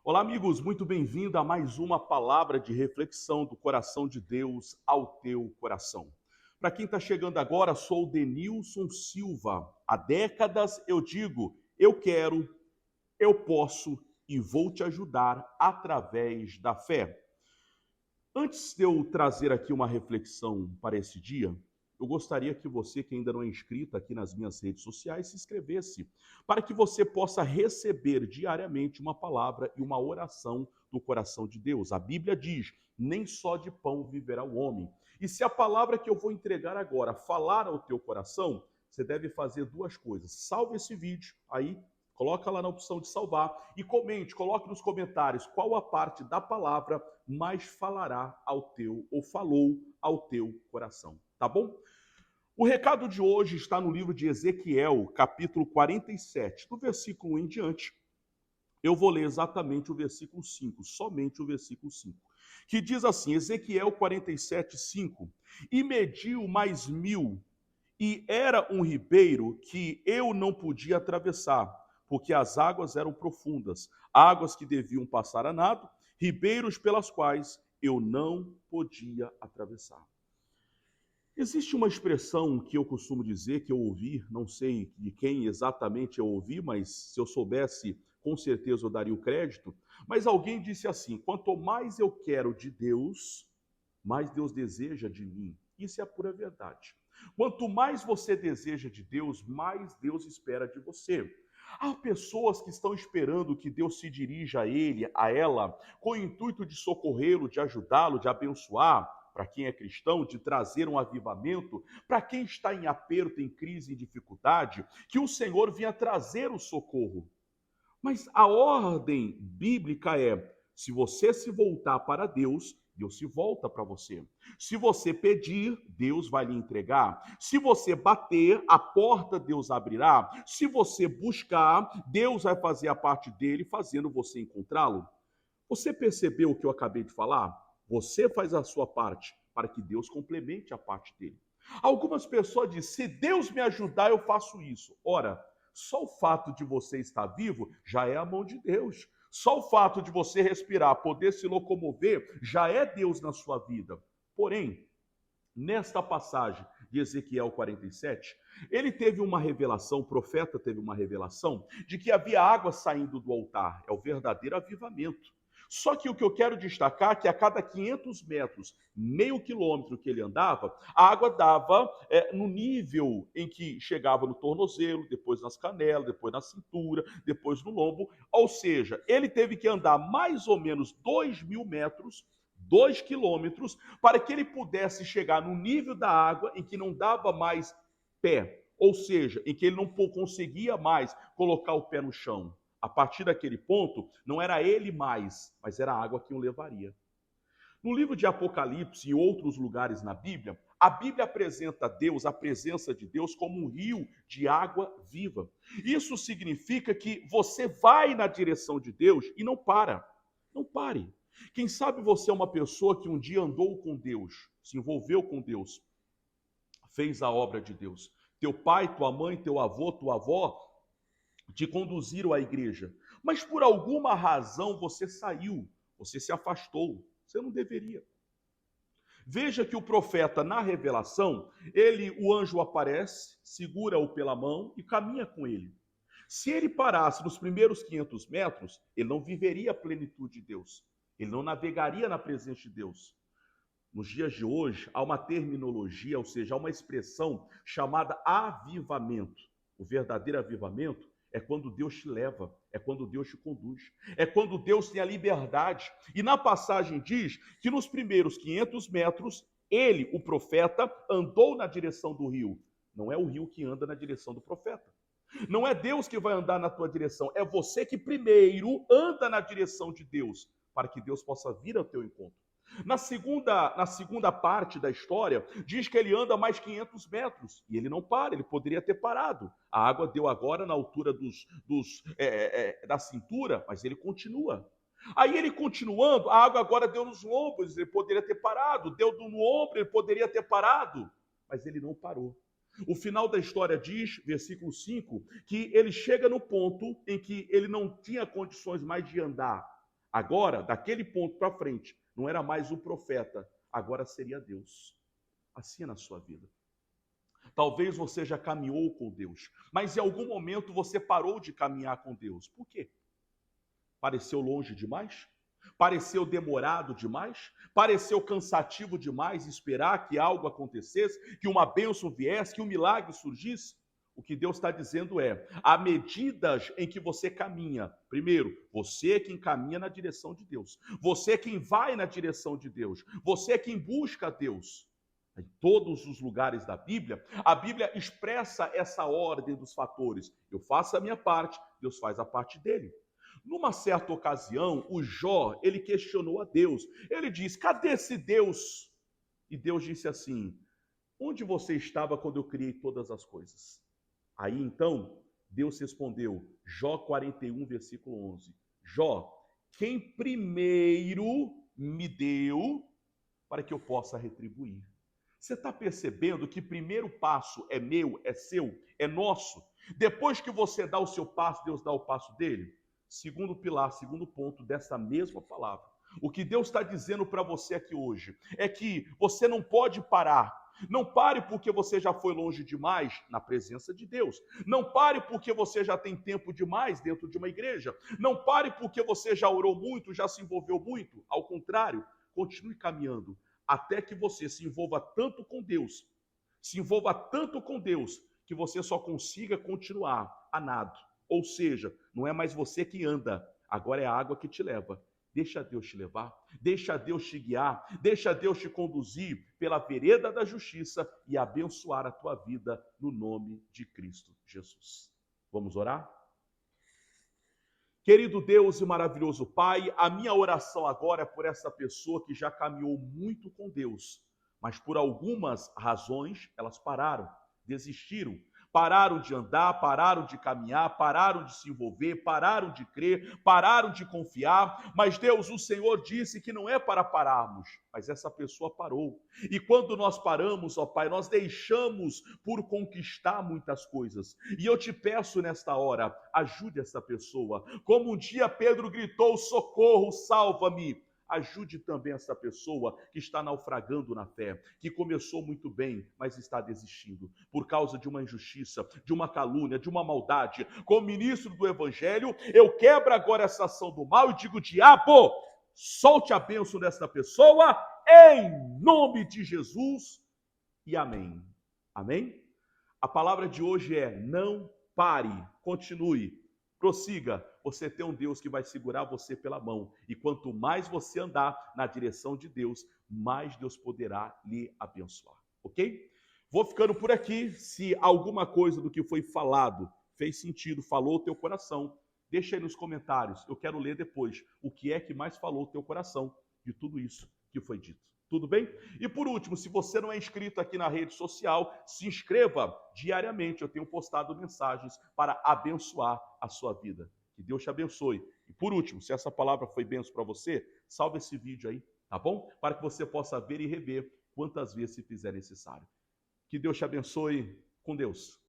Olá, amigos, muito bem-vindo a mais uma palavra de reflexão do coração de Deus ao teu coração. Para quem está chegando agora, sou o Denilson Silva. Há décadas eu digo: eu quero, eu posso e vou te ajudar através da fé. Antes de eu trazer aqui uma reflexão para esse dia, eu gostaria que você, que ainda não é inscrito aqui nas minhas redes sociais, se inscrevesse, para que você possa receber diariamente uma palavra e uma oração do coração de Deus. A Bíblia diz: nem só de pão viverá o homem. E se a palavra que eu vou entregar agora falar ao teu coração, você deve fazer duas coisas. Salve esse vídeo aí, coloca lá na opção de salvar e comente, coloque nos comentários qual a parte da palavra mais falará ao teu ou falou ao teu coração, tá bom? O recado de hoje está no livro de Ezequiel, capítulo 47, do versículo 1 em diante. Eu vou ler exatamente o versículo 5, somente o versículo 5, que diz assim, Ezequiel 47, 5, e mediu mais 1.000, e era um ribeiro que eu não podia atravessar, porque as águas eram profundas, águas que deviam passar a nado, ribeiros pelas quais eu não podia atravessar. Existe uma expressão que eu costumo dizer, que eu ouvi, não sei de quem exatamente eu ouvi, mas se eu soubesse, com certeza eu daria o crédito. Mas alguém disse assim: quanto mais eu quero de Deus, mais Deus deseja de mim. Isso é a pura verdade. Quanto mais você deseja de Deus, mais Deus espera de você. Há pessoas que estão esperando que Deus se dirija a ele, a ela, com o intuito de socorrê-lo, de ajudá-lo, de abençoar. Para quem é cristão, de trazer um avivamento, para quem está em aperto, em crise, em dificuldade, que o Senhor venha trazer o socorro. Mas a ordem bíblica é: se você se voltar para Deus, Deus se volta para você. Se você pedir, Deus vai lhe entregar. Se você bater, a porta Deus abrirá. Se você buscar, Deus vai fazer a parte dele, fazendo você encontrá-lo. Você percebeu o que eu acabei de falar? Você faz a sua parte para que Deus complemente a parte dele. Algumas pessoas dizem: se Deus me ajudar, eu faço isso. Ora, só o fato de você estar vivo já é a mão de Deus. Só o fato de você respirar, poder se locomover, já é Deus na sua vida. Porém, nesta passagem de Ezequiel 47, ele teve uma revelação, o profeta teve uma revelação, de que havia água saindo do altar. É o verdadeiro avivamento. Só que o que eu quero destacar é que a cada 500 metros, meio quilômetro que ele andava, a água dava no nível em que chegava no tornozelo, depois nas canelas, depois na cintura, depois no lombo. Ou seja, ele teve que andar mais ou menos 2.000 metros, 2 quilômetros, para que ele pudesse chegar no nível da água em que não dava mais pé. Ou seja, em que ele não conseguia mais colocar o pé no chão. A partir daquele ponto, não era ele mais, mas era a água que o levaria. No livro de Apocalipse e outros lugares na Bíblia, a Bíblia apresenta Deus, a presença de Deus, como um rio de água viva. Isso significa que você vai na direção de Deus e não para. Não pare. Quem sabe você é uma pessoa que um dia andou com Deus, se envolveu com Deus, fez a obra de Deus. Teu pai, tua mãe, teu avô, tua avó te conduziram à igreja, mas por alguma razão você saiu, você se afastou, você não deveria. Veja que o profeta, na revelação, o anjo aparece, segura-o pela mão e caminha com ele. Se ele parasse nos primeiros 500 metros, ele não viveria a plenitude de Deus, ele não navegaria na presença de Deus. Nos dias de hoje, há uma terminologia, ou seja, há uma expressão chamada avivamento. O verdadeiro avivamento é quando Deus te leva, é quando Deus te conduz, é quando Deus tem a liberdade. E na passagem diz que nos primeiros 500 metros, ele, o profeta, andou na direção do rio. Não é o rio que anda na direção do profeta. Não é Deus que vai andar na tua direção, é você que primeiro anda na direção de Deus, para que Deus possa vir ao teu encontro. Na segunda parte da história, diz que ele anda mais 500 metros e ele não para, ele poderia ter parado. A água deu agora na altura da cintura, mas ele continua. Aí ele continuando, a água agora deu nos ombros, ele poderia ter parado, deu no ombro, ele poderia ter parado, mas ele não parou. O final da história diz, versículo 5, que ele chega no ponto em que ele não tinha condições mais de andar. Agora, daquele ponto para frente, não era mais um profeta, agora seria Deus. Assim é na sua vida. Talvez você já caminhou com Deus, mas em algum momento você parou de caminhar com Deus. Por quê? Pareceu longe demais? Pareceu demorado demais? Pareceu cansativo demais esperar que algo acontecesse, que uma bênção viesse, que um milagre surgisse? O que Deus está dizendo é, à medida em que você caminha, primeiro, você é quem caminha na direção de Deus, você é quem vai na direção de Deus, você é quem busca Deus. Em todos os lugares da Bíblia, a Bíblia expressa essa ordem dos fatores. Eu faço a minha parte, Deus faz a parte dele. Numa certa ocasião, o Jó, ele questionou a Deus. Ele diz, cadê esse Deus? E Deus disse assim, onde você estava quando eu criei todas as coisas? Aí então, Deus respondeu, Jó 41, versículo 11. Jó, quem primeiro me deu para que eu possa retribuir? Você está percebendo que primeiro passo é meu, é seu, é nosso? Depois que você dá o seu passo, Deus dá o passo dele? Segundo pilar, segundo ponto dessa mesma palavra. O que Deus está dizendo para você aqui hoje é que você não pode parar. Não pare porque você já foi longe demais na presença de Deus. Não pare porque você já tem tempo demais dentro de uma igreja. Não pare porque você já orou muito, já se envolveu muito. Ao contrário, continue caminhando até que você se envolva tanto com Deus, que você só consiga continuar a nado. Ou seja, não é mais você que anda, agora é a água que te leva. Deixa Deus te levar, deixa Deus te guiar, deixa Deus te conduzir pela vereda da justiça e abençoar a tua vida no nome de Cristo Jesus. Vamos orar? Querido Deus e maravilhoso Pai, a minha oração agora é por essa pessoa que já caminhou muito com Deus, mas por algumas razões elas pararam, desistiram. Pararam de andar, pararam de caminhar, pararam de se envolver, pararam de crer, pararam de confiar. Mas Deus, o Senhor disse que não é para pararmos, mas essa pessoa parou. E quando nós paramos, ó Pai, nós deixamos por conquistar muitas coisas. E eu te peço nesta hora, ajude essa pessoa. Como um dia Pedro gritou, socorro, salva-me. Ajude também essa pessoa que está naufragando na fé, que começou muito bem, mas está desistindo, por causa de uma injustiça, de uma calúnia, de uma maldade. Como ministro do Evangelho, eu quebro agora essa ação do mal e digo, diabo, solte a bênção desta pessoa, em nome de Jesus, e amém. Amém? A palavra de hoje é, não pare, continue, prossiga. Você tem um Deus que vai segurar você pela mão. E quanto mais você andar na direção de Deus, mais Deus poderá lhe abençoar. Ok? Vou ficando por aqui. Se alguma coisa do que foi falado fez sentido, falou o teu coração, deixa aí nos comentários. Eu quero ler depois o que é que mais falou o teu coração de tudo isso que foi dito. Tudo bem? E por último, se você não é inscrito aqui na rede social, se inscreva diariamente. Eu tenho postado mensagens para abençoar a sua vida. Que Deus te abençoe. E por último, se essa palavra foi bênção para você, salve esse vídeo aí, tá bom? Para que você possa ver e rever quantas vezes se fizer necessário. Que Deus te abençoe. Com Deus.